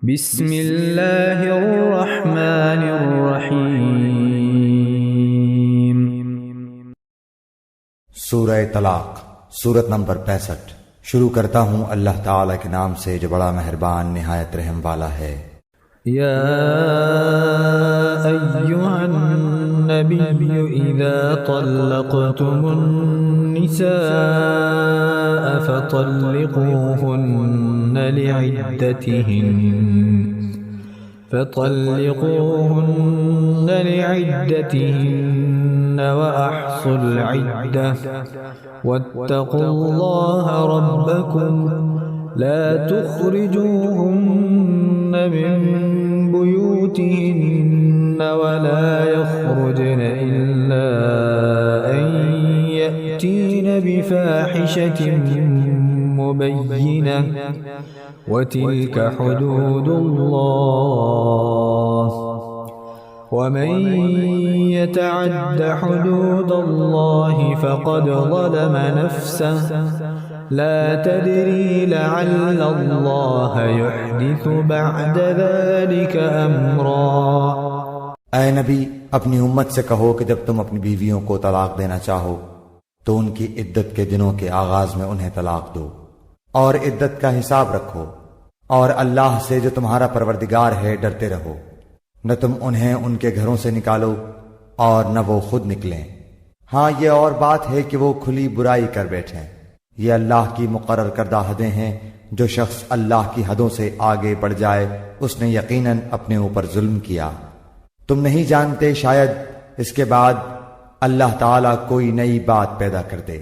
بسم اللہ الرحمن الرحیم۔ سورہ طلاق، سورت نمبر 65۔ شروع کرتا ہوں اللہ تعالی کے نام سے جو بڑا مہربان نہایت رحم والا ہے۔ یا ایہا النبی اذا طلقتم النساء فطلقوهن لعدتهن وأحصوا العدة واتقوا الله ربكم لا تخرجوهن من بيوتهن ولا يخرجن إلا أن يأتين بفاحشة مبينة وتلك حدود الله ومن يتعد حدود الله فقد ظلم نفسه لا تدري لعل الله يحدث بعد ذلك أمرا۔ اے نبی، اپنی امت سے کہو کہ جب تم اپنی بیویوں کو طلاق دینا چاہو تو ان کی عدت کے دنوں کے آغاز میں انہیں طلاق دو، اور عدت کا حساب رکھو، اور اللہ سے جو تمہارا پروردگار ہے ڈرتے رہو۔ نہ تم انہیں ان کے گھروں سے نکالو اور نہ وہ خود نکلیں۔ ہاں، یہ اور بات ہے کہ وہ کھلی برائی کر بیٹھیں۔ یہ اللہ کی مقرر کردہ حدیں ہیں۔ جو شخص اللہ کی حدوں سے آگے بڑھ جائے اس نے یقیناً اپنے اوپر ظلم کیا۔ تم نہیں جانتے، شاید اس کے بعد اللہ تعالیٰ کوئی نئی بات پیدا کر دے۔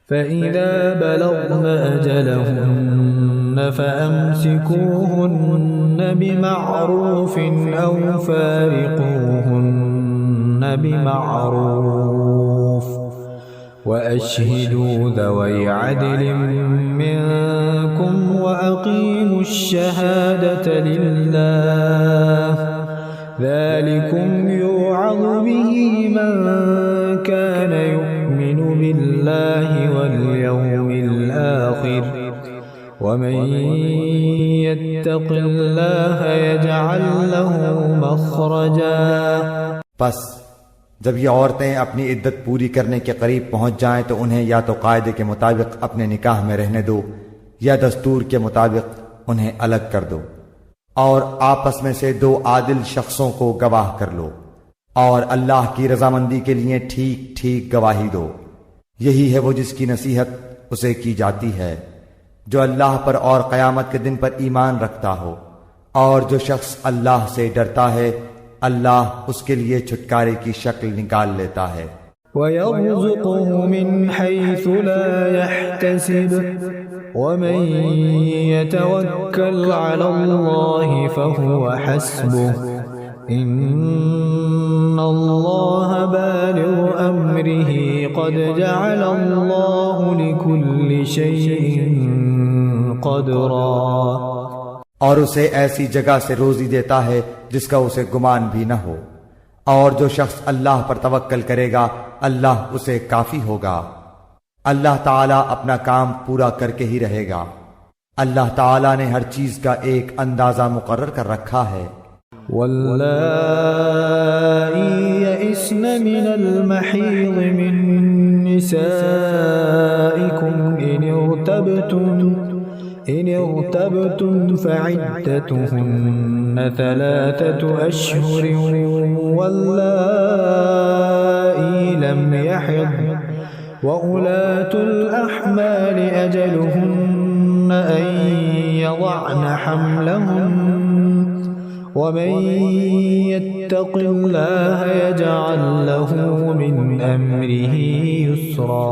فَإِذَا بَلَغْنَ أَجَلَهُنَّ فَأَمْسِكُوهُنَّ بِمَعْرُوفٍ أَوْ فَارِقُوهُنَّ بِمَعْرُوفٍ وَأَشْهِدُوا ذَوَيْ عَدْلٍ مِّنكُمْ وَأَقِيمُوا الشَّهَادَةَ لِلَّهِ ذَلِكُمْ يُوعَظُ بِهِ مَن كَانَ يُؤْمِنُ بِاللَّهِ وَالْيَوْمِ الْآخِرِ وَمَن يَتَّقِ اللَّهَ يَجْعَل لَّهُ مَخْرَجًا۔ پس جب یہ عورتیں اپنی عدت پوری کرنے کے قریب پہنچ جائیں تو انہیں یا تو قاعدے کے مطابق اپنے نکاح میں رہنے دو یا دستور کے مطابق انہیں الگ کر دو، اور آپس میں سے دو عادل شخصوں کو گواہ کر لو، اور اللہ کی رضامندی کے لیے ٹھیک ٹھیک گواہی دو۔ یہی ہے وہ جس کی نصیحت اسے کی جاتی ہے جو اللہ پر اور قیامت کے دن پر ایمان رکھتا ہو، اور جو شخص اللہ سے ڈرتا ہے اللہ اس کے لیے چھٹکارے کی شکل نکال لیتا ہے۔ وَيَرْزُقُهُ مِنْ حَيْثُ لَا يَحْتَسِبُ وَمَن يَتَوَكَّلْ عَلَى اللَّهِ فَهُوَ حَسْبُهُ إِنَّ اللَّهَ بَالِغُ أَمْرِهِ قَدْ جَعَلَ اللَّهُ لِكُلِّ شَيْءٍ قَدْرًا۔ اور اسے ایسی جگہ سے روزی دیتا ہے جس کا اسے گمان بھی نہ ہو، اور جو شخص اللہ پر توکل کرے گا اللہ اسے کافی ہوگا۔ اللہ تعالیٰ اپنا کام پورا کر کے ہی رہے گا۔ اللہ تعالیٰ نے ہر چیز کا ایک اندازہ مقرر کر رکھا ہے۔ وَاللَّائِي يَئِسْنَ مِنَ الْمَحِيضِ مِن نِّسَائِكُمْ إِنِ ارْتَبْتُمْ فَعِدَّتُهُنَّ 3 أشهر وَاللَّائِي لَمْ يَحِضْنَ وَأُولَاتُ الْأَحْمَالِ أَجَلُهُنَّ أَن يَضَعْنَ حَمْلَهُنَّ وَمَن يَتَّقِ اللَّهَ يَجْعَل لَّهُ مِنْ أَمْرِهِ يُسْرًا۔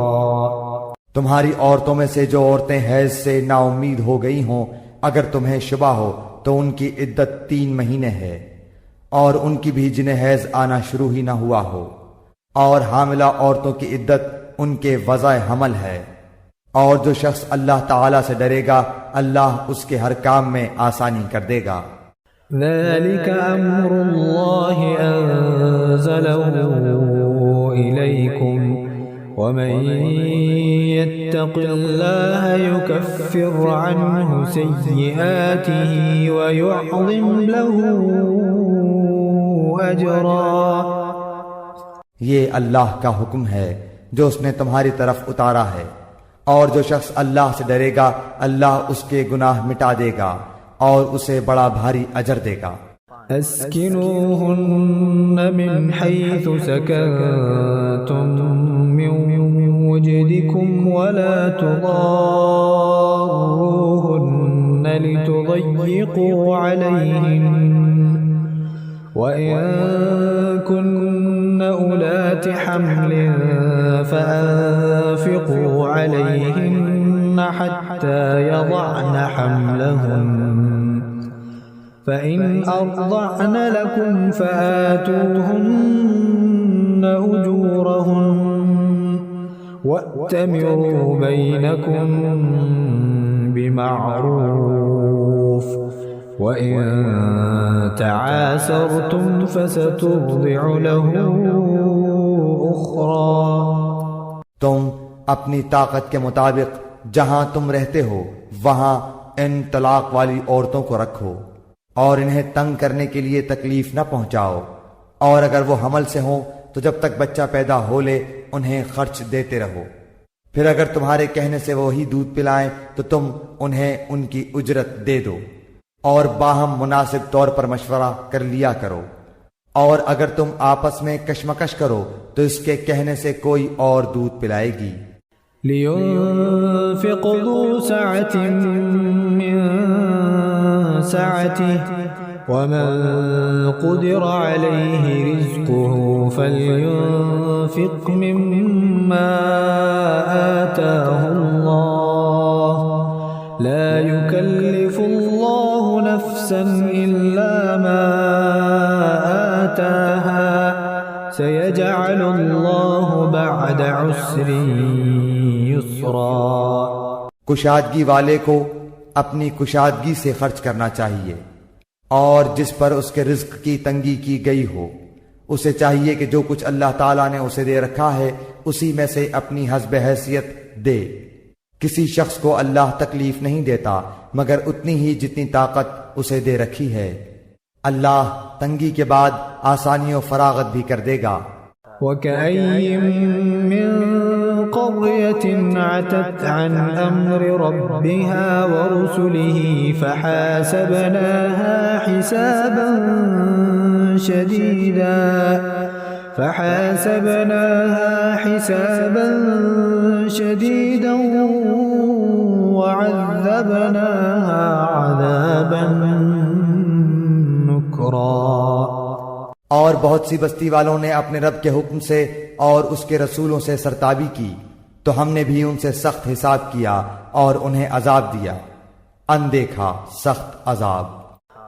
تمہاری عورتوں میں سے جو عورتیں حیض سے نا امید ہو گئی ہوں، اگر تمہیں شبہ ہو تو ان کی عدت 3 مہینے ہے، اور ان کی بھی جنہیں حیض آنا شروع ہی نہ ہوا ہو، اور حاملہ عورتوں کی عدت ان کے وضع حمل ہے۔ اور جو شخص اللہ تعالیٰ سے ڈرے گا اللہ اس کے ہر کام میں آسانی کر دے گا۔ ذَلِكَ أَمْرُ اللَّهِ أَنزَلَهُ إِلَيْكُمْ وَمَن يتق الله يكفر عنه سيئاته ويعظم له أجرا۔ یہ اللہ کا حکم ہے جو اس نے تمہاری طرف اتارا ہے، اور جو شخص اللہ سے ڈرے گا اللہ اس کے گناہ مٹا دے گا اور اسے بڑا بھاری اجر دے گا۔ اسکنوہن من حیث سکنتم من وجدکم ولا تضاروہن لتضيقوا علیہن وَإِن كُنَّ أُولَاتِ حَمْلٍ فَأَنفِقُوا عَلَيْهِنَّ حَتَّى يَضَعْنَ حَمْلَهُنَّ فَإِنْ أَرْضَعْنَ لَكُمْ فَآتُوهُنَّ أُجُورَهُنَّ وَأْتَمِرُوا بَيْنَكُمْ بِمَعْرُوفٍ وَإِن تعاسرتم فسترضع له أخرى۔ تم اپنی طاقت کے مطابق جہاں تم رہتے ہو وہاں ان طلاق والی عورتوں کو رکھو اور انہیں تنگ کرنے کے لیے تکلیف نہ پہنچاؤ، اور اگر وہ حمل سے ہوں تو جب تک بچہ پیدا ہو لے انہیں خرچ دیتے رہو، پھر اگر تمہارے کہنے سے وہی دودھ پلائیں تو تم انہیں ان کی اجرت دے دو، اور باہم مناسب طور پر مشورہ کر لیا کرو، اور اگر تم آپس میں کشمکش کرو تو اس کے کہنے سے کوئی اور دودھ پلائے گی۔ لِيُنفِقْ ذُو سَعَةٍ مِّن سَعَتِهِ وَمَن قُدِرَ عَلَيْهِ رِزْقُهُ فَلْيُنفِقْ مِمَّا آتَاهُ اللَّهُ لَا يُكَلِّفُ اللَّهُ نَفْسًا إِلَّا مَا آتَاهَا سَيَجْعَلُ اللَّهُ بَعْدَ عُسْرٍ يُسْرًا۔ کشادگی والے کو اپنی کشادگی سے خرچ کرنا چاہیے، اور جس پر اس کے رزق کی تنگی کی گئی ہو اسے چاہیے کہ جو کچھ اللہ تعالیٰ نے اسے دے رکھا ہے اسی میں سے اپنی حسب حیثیت دے۔ کسی شخص کو اللہ تکلیف نہیں دیتا مگر اتنی ہی جتنی طاقت اسے دے رکھی ہے۔ اللہ تنگی کے بعد آسانی و فراغت بھی کر دے گا۔ وَكَأَيٍّ مِّن قَرْيَةٍ عَتَتْ عَنْ أَمْرِ رَبِّهَا وَرُسُلِهِ فَحَاسَبْنَاهَا حِسَابًا شَدِيدًا وَعَذَّبْنَاهَا عَذَابًا نُكْرًا۔ اور بہت سی بستی والوں نے اپنے رب کے حکم سے اور اس کے رسولوں سے سرتابی کی تو ہم نے بھی ان سے سخت حساب کیا اور انہیں عذاب دیا، اندیکھا سخت عذاب۔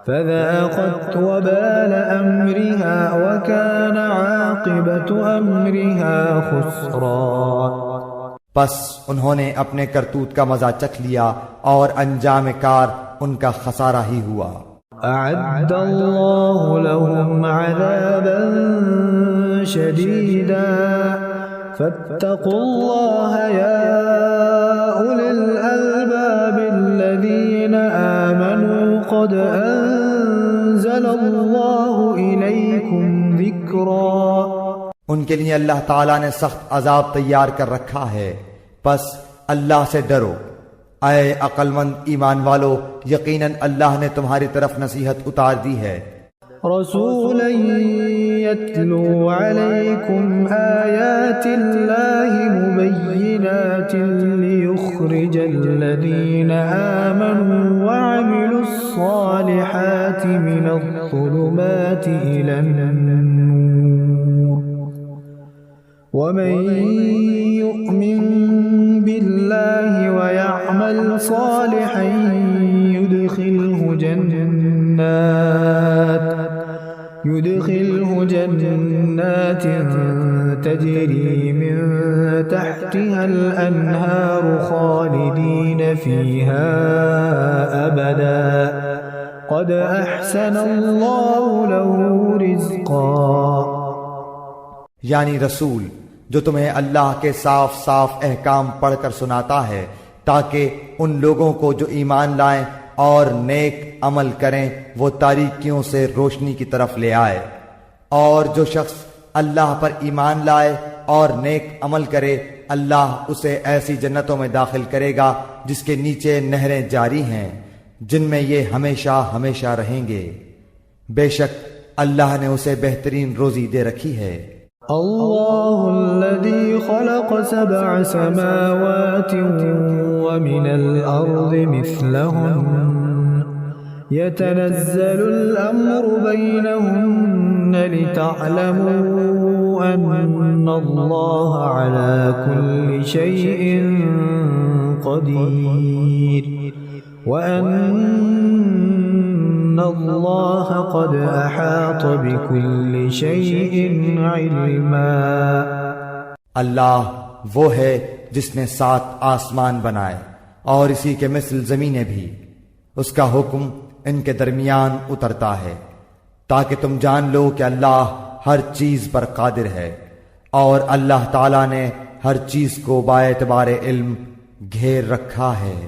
فذاقت وبال أمرها وكان عاقبة أمرها خسرا۔ پس انہوں نے اپنے کرتوت کا مزہ چکھ لیا اور انجام کار ان کا خسارہ ہی ہوا۔ أعد الله لهم عذابا شديدا فاتقوا الله يا أولي الألباب الذين آمنوا قد أنزل الله إليكم ذكرا۔ ان کے لیے اللہ تعالیٰ نے سخت عذاب تیار کر رکھا ہے، پس اللہ سے ڈرو۔ اے عقل مند ایمان والو، یقیناً اللہ نے تمہاری طرف نصیحت اتار دی ہے۔ رسولا يتلو عليكم آيات الله مبينات ليخرج الذين آمنوا وعملوا الصالحات من الظلمات إلى النور ومن يؤمن بالله ويعمل صالحا يدخله جنات تجري من تحتها الأنهار خالدين فيها أبدا قد أحسن الله له رزقا۔ یعنی رسول جو تمہیں اللہ کے صاف صاف احکام پڑھ کر سناتا ہے تاکہ ان لوگوں کو جو ایمان لائیں اور نیک عمل کریں وہ تاریکیوں سے روشنی کی طرف لے آئے، اور جو شخص اللہ پر ایمان لائے اور نیک عمل کرے اللہ اسے ایسی جنتوں میں داخل کرے گا جس کے نیچے نہریں جاری ہیں، جن میں یہ ہمیشہ ہمیشہ رہیں گے۔ بے شک اللہ نے اسے بہترین روزی دے رکھی ہے۔ اللہ الذي خلق 7 سماوات ومن الأرض مثلهن يتنزل الأمر بينهن لتعلموا أن الله على كل شيء قدير وأن الله قد أحاط بكل شيء علما۔ اللہ وہ ہے جس نے 7 آسمان بنائے اور اسی کے مثل زمینیں بھی، اس کا حکم ان کے درمیان اترتا ہے تاکہ تم جان لو کہ اللہ ہر چیز پر قادر ہے، اور اللہ تعالی نے ہر چیز کو باعتبار علم گھیر رکھا ہے۔